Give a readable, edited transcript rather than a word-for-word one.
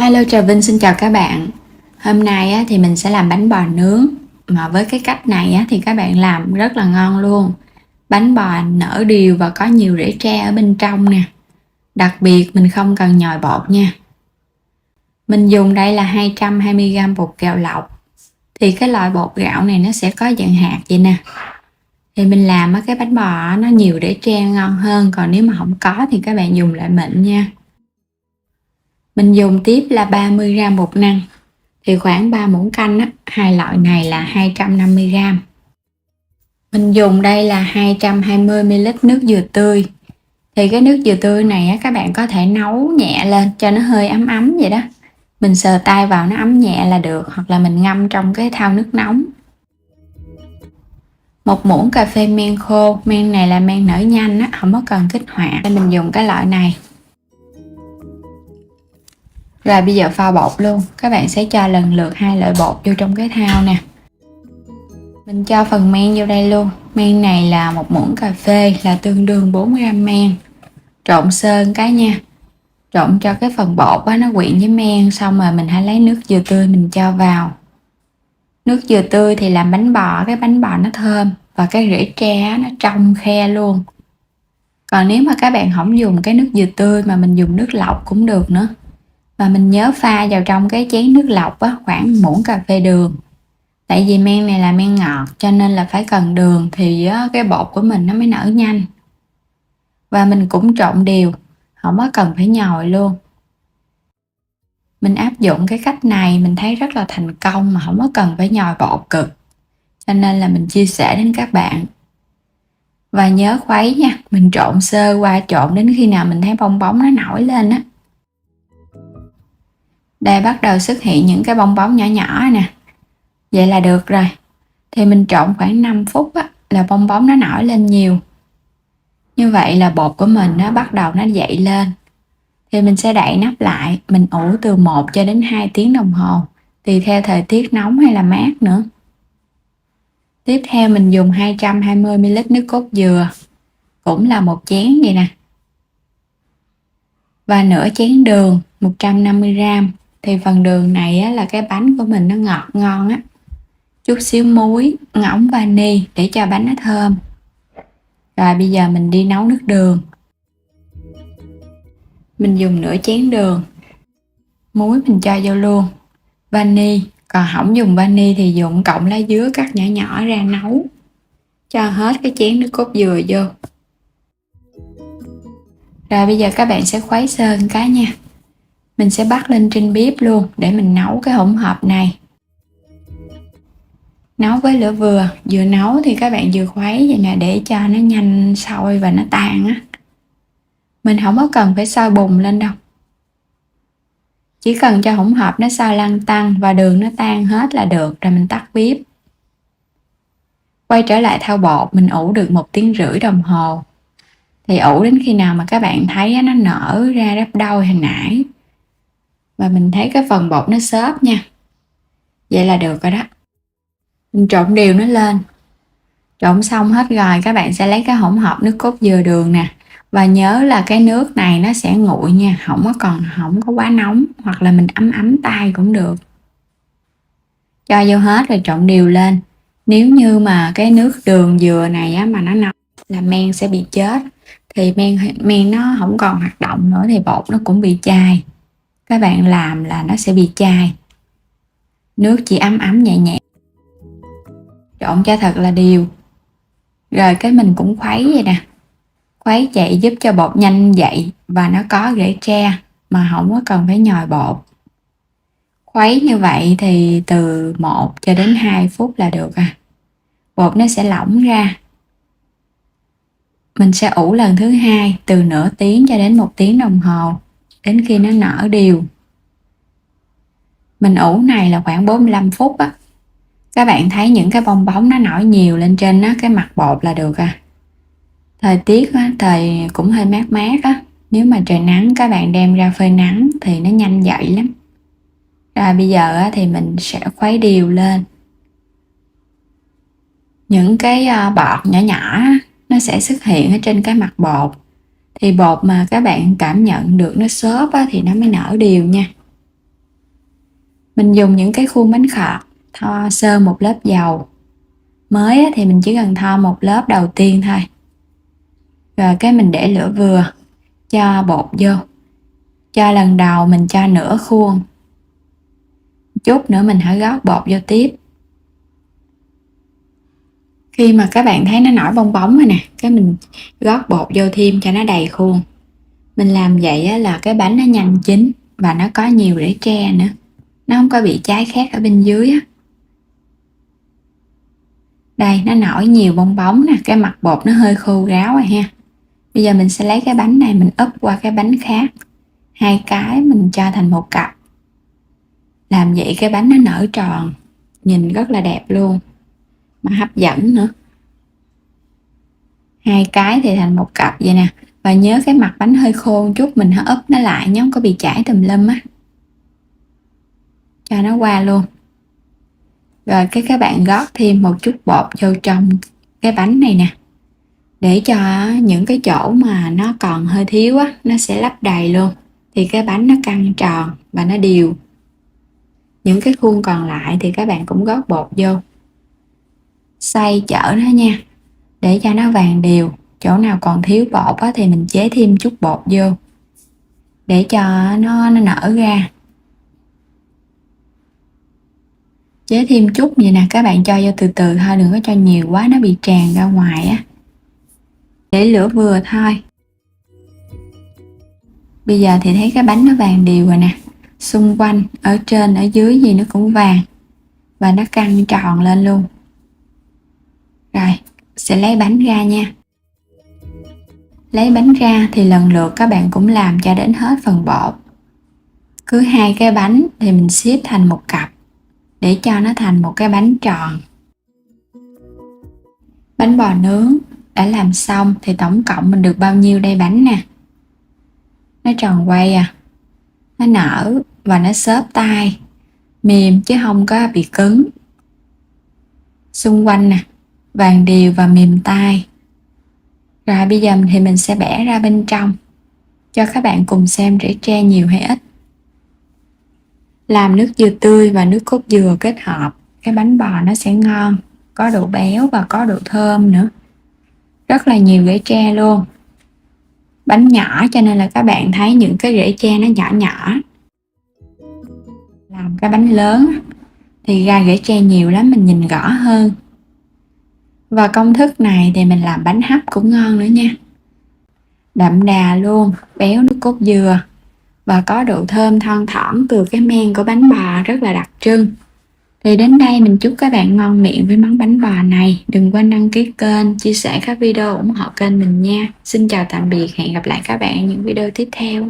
Hello, chào Vinh, xin chào các bạn. Hôm nay thì mình sẽ làm bánh bò nướng. Mà với cái cách này thì các bạn làm rất là ngon luôn. Bánh bò nở đều và có nhiều rễ tre ở bên trong nè. Đặc biệt mình không cần nhồi bột nha. Mình dùng đây là 220g bột gạo lọc. Thì cái loại bột gạo này nó sẽ có dạng hạt vậy nè. Thì mình làm cái bánh bò nó nhiều rễ tre ngon hơn. Còn nếu mà không có thì các bạn dùng loại mịn nha. Mình dùng tiếp là 30g bột năng. Thì khoảng 3 muỗng canh hai loại này là 250g. Mình dùng đây là 220ml nước dừa tươi. Thì cái nước dừa tươi này các bạn có thể nấu nhẹ lên cho nó hơi ấm ấm vậy đó. Mình sờ tay vào nó ấm nhẹ là được, hoặc là mình ngâm trong cái thau nước nóng. 1 muỗng cà phê men khô. Men này là men nở nhanh không có cần kích hoạt, nên mình dùng cái loại này. Rồi bây giờ pha bột luôn. Các bạn sẽ cho lần lượt 2 loại bột vô trong cái thau nè. Mình cho phần men vô đây luôn. Men này là 1 muỗng cà phê, là tương đương 4g men. Trộn sơ cái nha. Trộn cho cái phần bột nó quyện với men. Xong rồi mình hãy lấy nước dừa tươi mình cho vào. Nước dừa tươi thì làm bánh bò, cái bánh bò nó thơm. Và cái rễ tre nó trong khe luôn. Còn nếu mà các bạn không dùng cái nước dừa tươi mà mình dùng nước lọc cũng được nữa. Và mình nhớ pha vào trong cái chén nước lọc khoảng muỗng cà phê đường. Tại vì men này là men ngọt cho nên là phải cần đường thì cái bột của mình nó mới nở nhanh. Và mình cũng trộn đều, không có cần phải nhồi luôn. Mình áp dụng cái cách này mình thấy rất là thành công mà không có cần phải nhồi bột cực. Cho nên là mình chia sẻ đến các bạn. Và nhớ khuấy nha, mình trộn sơ qua trộn đến khi nào mình thấy bong bóng nó nổi lên á. Đây bắt đầu xuất hiện những cái bong bóng nhỏ nhỏ nè. Vậy là được rồi. Thì mình trộn khoảng 5 phút là bong bóng nó nổi lên nhiều. Như vậy là bột của mình nó bắt đầu nó dậy lên. Thì mình sẽ đậy nắp lại. Mình ủ từ 1 cho đến 2 tiếng đồng hồ. Tùy theo thời tiết nóng hay là mát nữa. Tiếp theo mình dùng 220ml nước cốt dừa. Cũng là 1 chén vậy nè. Và nửa chén đường 150g. Thì phần đường này là cái bánh của mình nó ngọt ngon á. Chút xíu muối, ngỗng vani để cho bánh nó thơm. Rồi bây giờ mình đi nấu nước đường. Mình dùng nửa chén đường. Muối mình cho vô luôn. Vani, còn không dùng vani thì dùng cọng lá dứa cắt nhỏ nhỏ ra nấu. Cho hết cái chén nước cốt dừa vô. Rồi bây giờ các bạn sẽ khuấy sơ cái nha. Mình sẽ bắt lên trên bếp luôn để mình nấu cái hỗn hợp này. Nấu với lửa vừa nấu thì các bạn vừa khuấy vậy nè để cho nó nhanh sôi và nó tan á. Mình không có cần phải sôi bùng lên đâu. Chỉ cần cho hỗn hợp nó sôi lăn tăn và đường nó tan hết là được, rồi mình tắt bếp. Quay trở lại thau bột, mình ủ được 1 tiếng rưỡi đồng hồ. Thì ủ đến khi nào mà các bạn thấy nó nở ra gấp đôi hồi nãy. Và mình thấy cái phần bột nó xốp nha. Vậy là được rồi đó. Mình trộn đều nó lên. Trộn xong hết rồi các bạn sẽ lấy cái hỗn hợp nước cốt dừa đường nè. Và nhớ là cái nước này nó sẽ nguội nha, không có quá nóng, hoặc là mình ấm ấm tay cũng được. Cho vô hết rồi trộn đều lên. Nếu như mà cái nước đường dừa này mà nó nóng là men sẽ bị chết. Thì men nó không còn hoạt động nữa thì bột nó cũng bị chai. Các bạn làm là nó sẽ bị chai. Nước chỉ ấm ấm nhẹ nhẹ. Trộn cho thật là đều. Rồi cái mình cũng khuấy vậy nè. Khuấy chạy giúp cho bột nhanh dậy và nó có rễ tre mà không có cần phải nhồi bột. Khuấy như vậy thì từ 1 cho đến 2 phút là được Bột nó sẽ lỏng ra. Mình sẽ ủ lần thứ 2 từ nửa tiếng cho đến 1 tiếng đồng hồ đến khi nó nở đều. Mình ủ này là khoảng 45 phút Các bạn thấy những cái bong bóng nó nổi nhiều lên trên cái mặt bột là được Thời tiết thời cũng hơi mát mát Nếu mà trời nắng các bạn đem ra phơi nắng thì nó nhanh dậy lắm. Rồi bây giờ thì mình sẽ khuấy đều lên. Những cái bọt nhỏ nhỏ nó sẽ xuất hiện ở trên cái mặt bột. Thì bột mà các bạn cảm nhận được nó xốp thì nó mới nở đều nha. Mình dùng những cái khuôn bánh khọt, thoa sơ một lớp dầu. Mới thì mình chỉ cần thoa một lớp đầu tiên thôi. Rồi cái mình để lửa vừa, cho bột vô. Cho lần đầu mình cho nửa khuôn. Chút nữa mình hãy gót bột vô tiếp. Khi mà các bạn thấy nó nổi bong bóng rồi nè, cái mình gót bột vô thêm cho nó đầy khuôn. Mình làm vậy là cái bánh nó nhanh chín và nó có nhiều rễ tre nữa. Nó không có bị cháy khét ở bên dưới á. Đây, nó nổi nhiều bong bóng nè, cái mặt bột nó hơi khô ráo rồi ha. Bây giờ mình sẽ lấy cái bánh này mình úp qua cái bánh khác. Hai cái mình cho thành một cặp. Làm vậy cái bánh nó nở tròn, nhìn rất là đẹp luôn, mà hấp dẫn nữa. Hai cái thì thành một cặp vậy nè. Và nhớ cái mặt bánh hơi khô chút, mình úp nó lại nhé, không có bị chảy tùm lum á. Cho nó qua luôn. Rồi các bạn gót thêm một chút bột vô trong cái bánh này nè, để cho những cái chỗ mà nó còn hơi thiếu á, nó sẽ lấp đầy luôn, thì cái bánh nó căng tròn và nó đều. Những cái khuôn còn lại thì các bạn cũng gót bột vô, xay chở nó nha, để cho nó vàng đều. Chỗ nào còn thiếu bột á, thì mình chế thêm chút bột vô để cho nó nở ra. Chế thêm chút vậy nè, các bạn cho vô từ từ thôi, đừng có cho nhiều quá nó bị tràn ra ngoài á. Để lửa vừa thôi. Bây giờ thì thấy cái bánh nó vàng đều rồi nè, xung quanh ở trên ở dưới gì nó cũng vàng và nó căng tròn lên luôn. Rồi sẽ lấy bánh ra nha. Lấy bánh ra thì lần lượt các bạn cũng làm cho đến hết phần bột. Cứ hai cái bánh thì mình xếp thành một cặp để cho nó thành một cái bánh tròn. Bánh bò nướng đã làm xong thì tổng cộng mình được bao nhiêu đây bánh nè. Nó tròn quay à, nó nở và nó xốp tay, mềm chứ không có bị cứng. Xung quanh nè, vàng đều và mềm tay. Rồi bây giờ thì mình sẽ bẻ ra bên trong cho các bạn cùng xem rễ tre nhiều hay ít. Làm nước dừa tươi và nước cốt dừa kết hợp, cái bánh bò nó sẽ ngon, có độ béo và có độ thơm nữa. Rất là nhiều rễ tre luôn. Bánh nhỏ cho nên là các bạn thấy những cái rễ tre nó nhỏ nhỏ. Làm cái bánh lớn thì ra rễ tre nhiều lắm, mình nhìn rõ hơn. Và công thức này thì mình làm bánh hấp cũng ngon nữa nha. Đậm đà luôn, béo nước cốt dừa và có độ thơm thon thỏm từ cái men của bánh bò rất là đặc trưng. Thì đến đây mình chúc các bạn ngon miệng với món bánh bò này. Đừng quên đăng ký kênh, chia sẻ các video ủng hộ kênh mình nha. Xin chào tạm biệt, hẹn gặp lại các bạn ở những video tiếp theo.